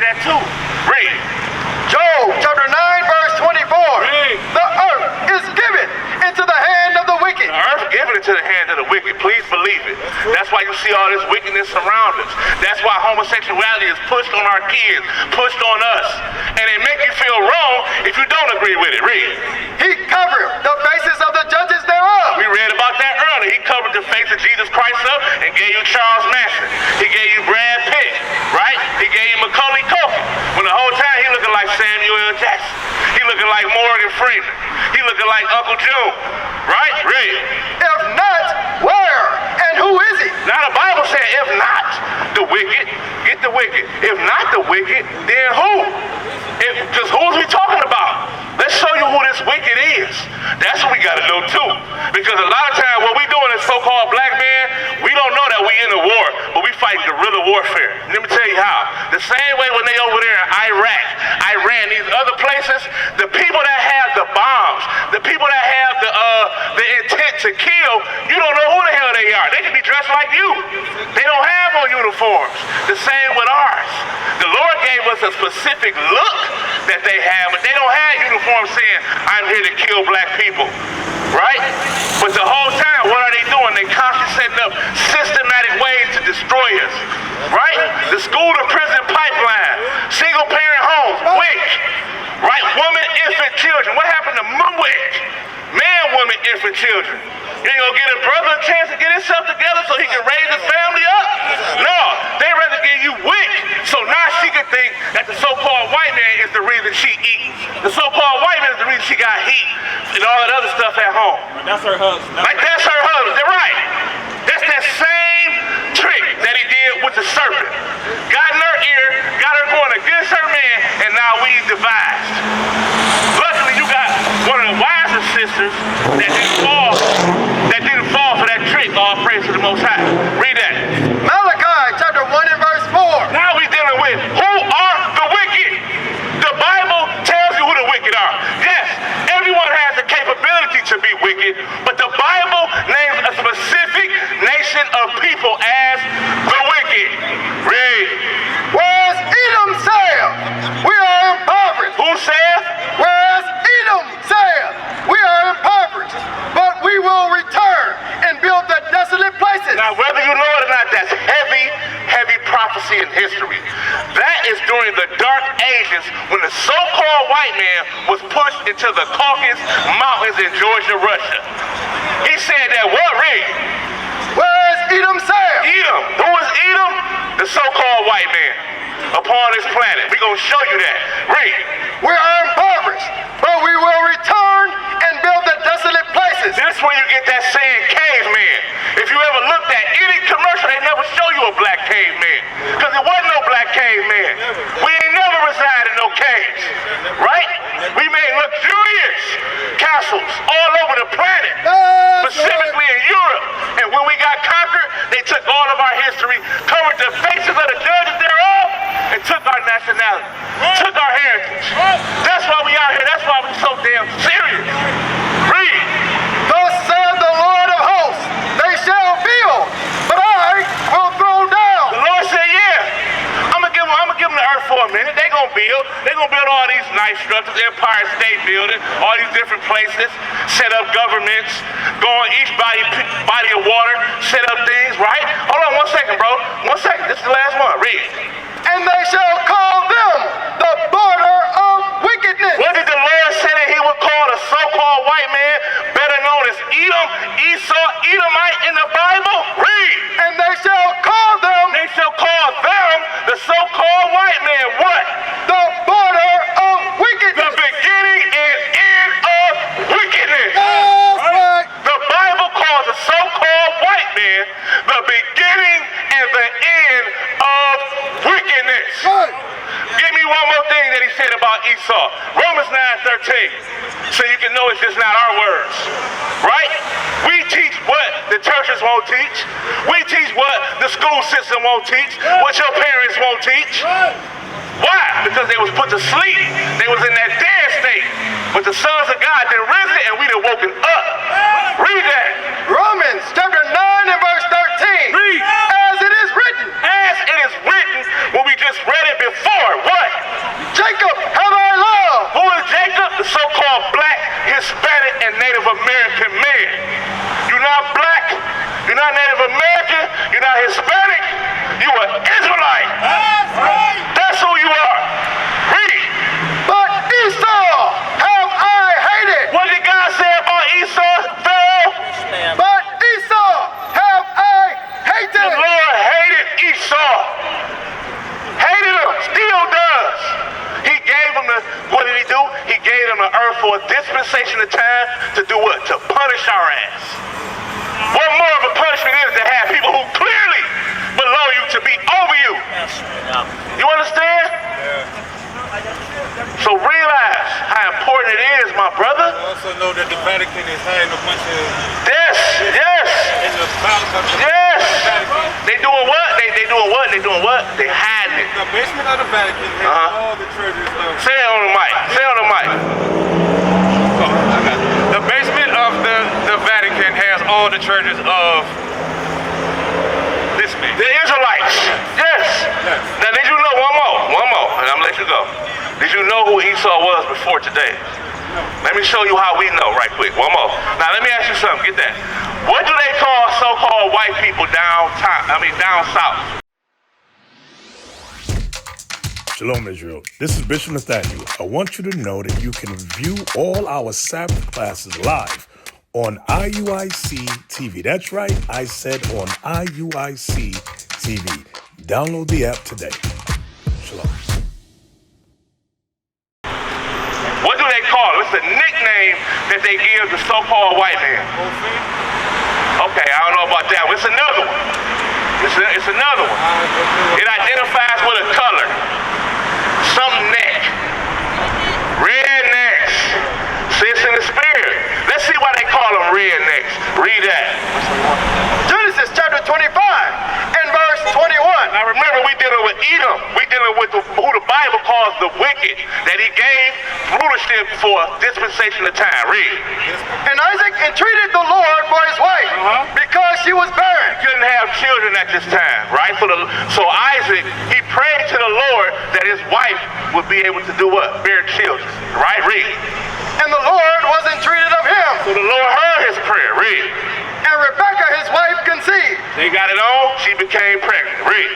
that too. Read. Job chapter 9 verse 24. Read. The earth is given into the hand of the wicked. The earth given into the hand of the wicked. Please believe it. That's why you see all this wickedness around us. That's why homosexuality is pushed on our kids, pushed on us. And it make you feel wrong if you don't agree with it. Read. He covered the faces of the judges thereof. We read about that earlier. He covered the face of Jesus Christ up and gave you Charles Manson. He gave you Brad Pitt, right? He gave you Macaulay Culkin. When the whole time he looking like Samuel L. Jackson. He looking like Morgan Freeman. He looking like Uncle June, right? Read. If not, where and who is he? Now the Bible said, if not the wicked, get the wicked. If not the wicked, then who? Because who is we talking about? Let's show you who this wicked is. That's what we got to know too. Because a lot of times what we doing as so-called black men, we don't know that we in a war, but we fighting guerrilla warfare. Let me tell you how. The same way when they over there in Iraq, Iran, these other places, the people that have the bombs, the people that have the intent to kill, you don't know who the hell they are. They can be dressed like you. They don't have on uniforms. The same with ours. The Lord gave us a specific look that they have, but they don't have uniforms saying, I'm here to kill black people, right? But the whole time, what are they doing? They constantly setting up systematic ways to destroy us, right? The school to prison pipeline, single parent homes, WIC, right? Woman, infant, children. What happened to WIC? Man, woman, infant, children. You ain't gonna get a brother a chance to get himself together so he can raise his family up? No, they rather give you WIC, so now she can think that the so-called white man is the reason she eats. The so-called white man is the reason she got heat and all that other stuff at home. That's her husband. That's her husband. They're right. That's that same trick that he did with the serpent. Got in her ear, got her going against her man, and now we divided. Luckily, you got one of the wiser sisters that didn't fall for that trick. All praise to the Most High. Read that. Malachi chapter 1 and verse 4. Now we're dealing with who are the wicked. The Bible tells you who the wicked are. Yes, everyone has the capability to be wicked, but the Bible names a specific nation of people as the wicked. Read. Whereas Edom saith, we are impoverished. Who saith? Whereas Edom saith, we are impoverished, but we will return and build the desolate places. Now, whether you know it or not, that's heavy, heavy prophecy in history. That is during the Dark Ages when the so-called white man was pushed into the Caucasus Mountains in Georgia, Russia. He said that what? Read. Whereas Edom saith. Edom. Who is Edom? The so-called white man upon this planet. We're going to show you that. Read. We are impoverished, but we will return and build the desolate places. That's where you get that saying caveman. If you ever looked at any commercial, they never show you a black caveman. Because there wasn't no black caveman. We ain't never resided in no caves. Right? We made luxurious castles all over the planet. Specifically in Europe. And when we got conquered, they took all of our history, covered the faces of the judges thereof, and took our nationality, took our heritage. That's why we out here. That's why we so damn serious. Read. Thus saith the Lord of hosts, they shall build, but I will throw down. The Lord said, yeah, I'm gonna give them the earth for a minute. They're gonna build. They're gonna build all these nice structures, Empire State Building, all these different places, set up governments, go on each body of water, set up things, right? Hold on 1 second, bro. 1 second. This is the last one. Read. And they shall call them the border of wickedness. What did the Lord say that he would call the so-called white man, better known as Edom, Esau, Edomite in the Bible? Read. And they shall call them. They shall call them, the so-called white man, what? The border of wickedness. The beginning and end of wickedness. That's right. The Bible calls the so-called white man the beginning and the end of wickedness. Right. Give me one more thing that he said about Esau. Romans 9:13. So you can know it's just not our words. Right? We teach what the churches won't teach. We teach what the school system won't teach. What your parents won't teach. Why? Because they was put to sleep. They was in that dead state. But the sons of God done risen and we done woken up. Read that. Romans chapter 9 and verse 13. Read. As it is written. As it is written when we just read it before. What? punish our ass. What more of a punishment is to have people who clearly below you to be over you? You understand? So realize how important it is, my brother. I also know that the Vatican is hiding a bunch of... Yes. In the mouth of the Vatican. They doing what? They doing what? They doing what? They hiding it. The basement of the Vatican has all the treasures of... Say it on the mic. Say it on the mic. The basement of the Vatican has all the treasures of this man. The Israelites. Yes. Now did you know, one more, and I'm gonna let you go. Did you know who Esau was before today? Let me show you how we know right quick. One more. Now let me ask you something. Get that. What do they call so-called white people down south? Shalom, Israel. This is Bishop Nathaniel. I want you to know that you can view all our Sabbath classes live on IUIC TV. That's right, I said on IUIC TV. Download the app today. Shalom. What do they call it? It's a nickname that they give the so-called white man. Okay, I don't know about that one. It's another one. It's another one. It identifies with a color. Some neck. Rednecks. See, it's in the spirit. Let's see why they call them rednecks. Read that. Genesis chapter 25 and verse 21. Now remember, we dealing with Edom. We dealing with who the Bible calls the wicked, that he gave rulership for a dispensation of time. Read. And Isaac entreated the Lord for his wife because she was barren. He couldn't have children at this time, right? So Isaac, he prayed to the Lord that his wife would be able to do what? Bear children, right? Read. And the Lord was entreated of him. So the Lord heard his prayer. Read. And Rebekah his wife conceived. They got it on. She became pregnant. Read.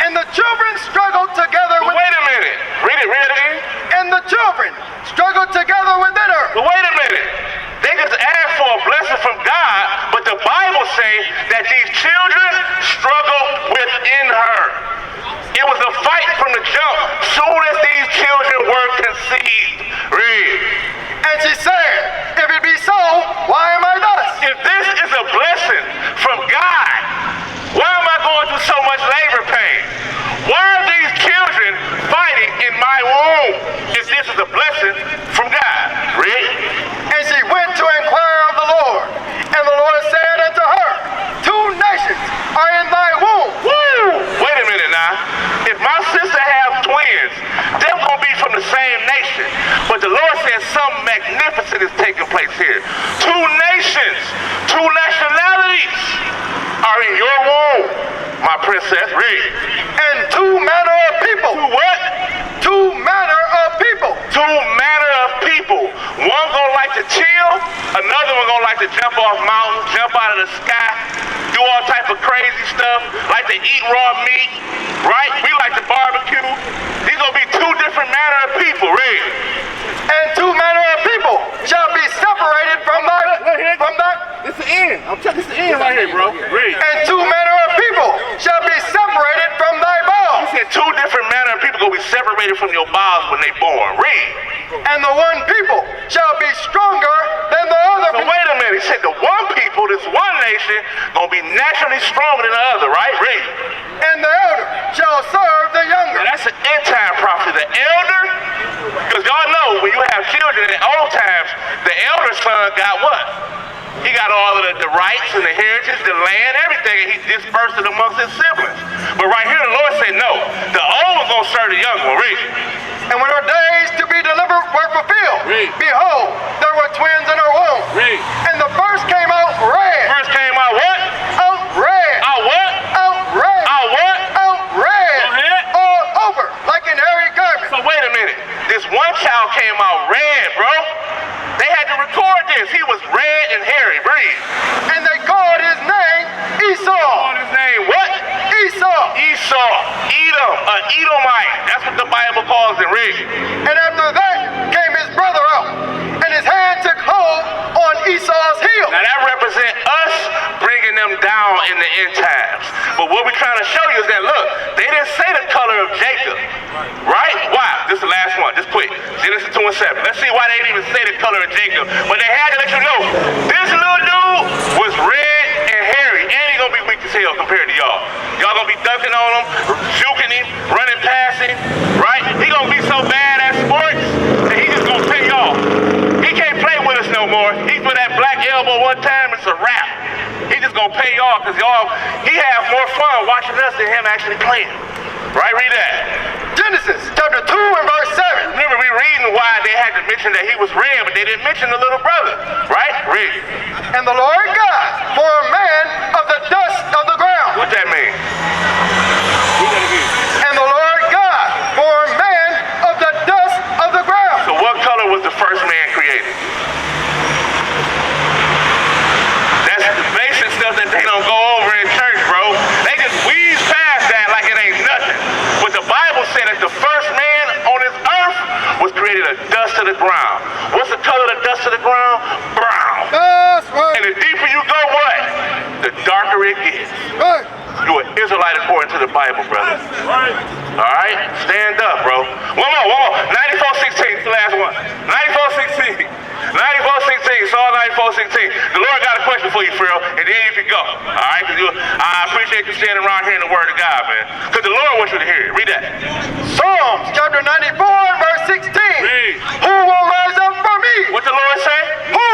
And the children struggled together But with... wait a minute. Read it again. And the children struggled together within her. But wait a minute. They just asked for a blessing from God, but the Bible says that these children struggle within her. It was a fight from the jump. Soon as these children were conceived. Read. And she said, if it be so, why am I thus? If this is a blessing from God, why am I going through so much labor pain? Why are these children fighting in my womb if this is a blessing from God? Read. And she went to inquire of the Lord. And the Lord said unto her, 2 nations are in thy womb. Woo! Wait a minute now. If my sister have twins, they're going to be from the same nation. But the Lord says something magnificent is taking place here. 2 nations, 2 nationalities are in your womb, my princess. Read. And 2 manner of people. 2 what? 2 manner of people. 2 manner of people. One gonna like to chill, another one gonna like to jump off mountains, jump out of the sky, do all type of crazy stuff, like to eat raw meat, right? We like to barbecue. These gonna be 2 different manner of people. Read. And 2 manner of people shall be separated from thy... This is the end. I'm telling you, this is the end right here, bro. Read. And 2 manner of people shall be separated from thy He bowels. said 2 different manner of people gonna be separated from your bowels when they born. Read. And the one people shall be stronger than the other So people. wait a minute. He said the one people, this one nation, gonna be naturally stronger than the other, right? Read. And the elder shall serve the younger. Now that's an end time prophecy. The elder, because y'all know when you have children in old times, the elder son got what? He got all of the rights and the heritage, the land, everything, and he dispersed it amongst his siblings. But right here, the Lord said, no, the old one's gonna serve the young one. Read. And when her days to be delivered were fulfilled, Read. behold, there were twins in her womb. Read. And the first came out red. First came out what? Out red. Out what? Out red. Out what? Out red. Go ahead. All over, like an hairy garment. So wait a minute. This one child came out red, bro. They had to record this. He was red and hairy. Read. And they called his name Esau. Called his name what? Esau. Esau. Edom. Edomite. That's what the Bible calls it. Read. And after that came his brother out, and his hand took hold on Esau's heel. Now that represents us bringing them down in the end times. But what we're trying to show you is that, look, they didn't say the color of Jacob, right? Why? This is the last one, just quick. Genesis 2 and 7. Let's see why they didn't even say the color of Jacob. But they had to let you know, this little dude elbow one time, it's a wrap. He just gonna pay y'all because he have more fun watching us than him actually playing. Right, read that. Genesis chapter 2 and verse 7. Remember, we reading why they had to mention that he was red, but they didn't mention the little brother. Right? Read. And the Lord God formed man of the dust of the ground. What that mean? Read that again. And the Lord God formed man of the dust of the ground. So what color was the first man created? That's the basic stuff that they don't go over in church, bro. They just wheeze past that like it ain't nothing. But the Bible said that the first man on this earth was created of dust of the ground. What's the color of the dust of the ground? Brown. That's right. And the deeper you go, what? The darker it gets. Right. You're an Israelite according to the Bible, brother. Right. All right? Stand up, bro. One more. 94:16, the last one. 94:16. 94:16, Psalm 94:16. The Lord got a question for you, Pharaoh, and then you can go. All right? I appreciate you standing around hearing the word of God, man. Because the Lord wants you to hear it. Read that. Psalms chapter 94 and verse 16. Read. Who will rise up for me? What the Lord say? Who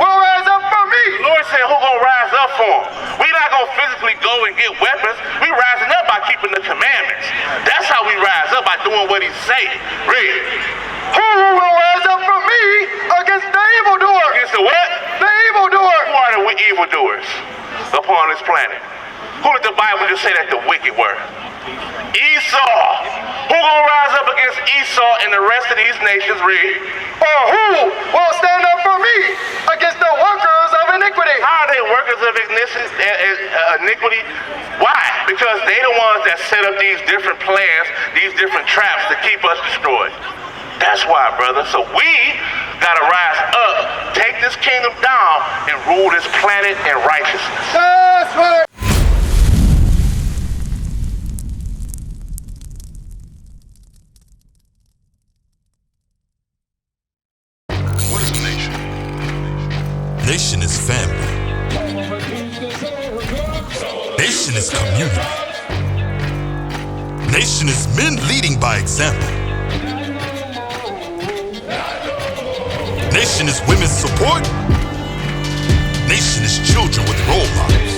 will rise up for me? The Lord said, who gonna rise up for him? We not gonna physically go and get weapons. We rising up by keeping the commandments. That's how we rise up, by doing what he say. Read. Who will rise up for me against the evildoer? Against the what? The evildoer. Who are the evildoers upon this planet? Who did the Bible just say that the wicked were? Esau. Who gonna rise up against Esau and the rest of these nations? Read. Or who will stand up for me against the workers of iniquity? How are they workers of iniquity? Why? Because they the ones that set up these different plans, these different traps to keep us destroyed. That's why, brother. So we gotta rise up, take this kingdom down, and rule this planet in righteousness. That's right. What is a nation? Nation is family. Nation is community. Nation is men leading by example. Nation is women's support. Nation is children with role models.